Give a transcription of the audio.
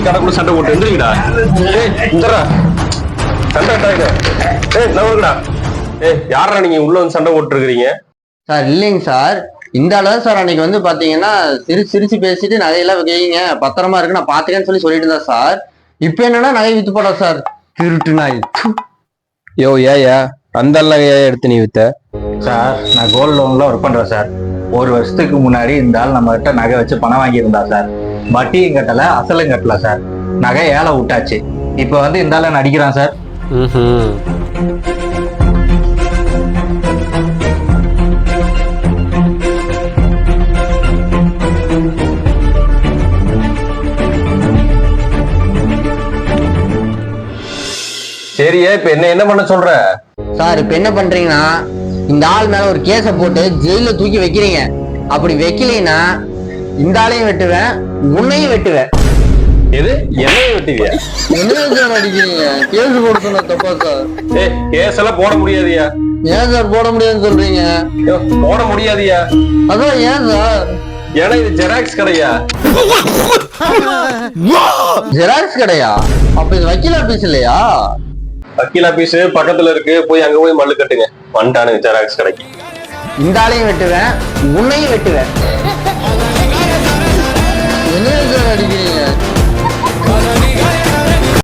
கடைக்குள்ள சண்டை போட்டு எந்திரிங்கடா. இந்தரா சண்டை நவருங்கடா. யாரா நீங்க உள்ள வந்து சண்டை போட்டு இருக்கிறீங்க? சார் இல்லைங்க சார், இந்த அளவு சார் அன்னைக்கு வந்து பாத்தீங்கன்னா சிரிச்சு பேசிட்டு நகையெல்லாம் வைங்க பத்திரமா இருக்கு நான் பாத்துக்கேன்னு சொல்லிட்டு இருந்தா சார். இப்ப என்னன்னா நகை வித்து போட சார், திருட்டு நாய். யோ ஏயா அந்த நகையா எடுத்து நீ வித்த? சார் நான் கோல்டு லோன்ல ஒர்க் பண்றேன் சார். ஒரு வருஷத்துக்கு முன்னாடி இந்த ஆள் நம்ம கிட்ட நகை வச்சு பணம் வாங்கியிருந்தா சார். வட்டியும் கட்டல அசலும் கட்டல சார். நகை ஏழை விட்டாச்சு. இப்ப வந்து இந்த ஆள நடிக்கிறான் சார். சரியா இப்ப என்ன பண்ண சொல்ற? சார் இப்ப என்ன பண்றீங்கன்னா இந்த ஆள் மேல ஒரு கேஸ போட்டு ஜெயில தூக்கி வைக்கிறீங்க. அப்படி வைக்கலைன்னா இந்த ஆளையும் வெட்டுவேன் உன்னையும் வெட்டுவேன். எது என்னையும் வெட்டுவியா? என்ன சார் அடிக்கிறீங்க? கேஸ் போட சொன்ன தப்பா சார்? கேஸ் எல்லாம் போட முடியாதியா. ஏன் சார் போட முடியாதுன்னு சொல்றீங்க? போட முடியாதியா. அதான் ஏன் சார்? ஏன்னா இது ஜெராக்ஸ் கடையா. ஜெராக்ஸ் கடையா? அப்ப இது வக்கீல் ஆபீஸ் இல்லையா? வக்கீல் ஆபீஸ் பக்கத்துல இருக்கு, போய் அங்க போய் மல்லு கட்டுங்க. வந்துட்டானுங்க ஜெராக்ஸ் கடைக்கு. இந்த ஆளையும் வெட்டுவேன் உன்னையும் வெட்டுவேன். என்ன சார் அடிக்கிறீங்க?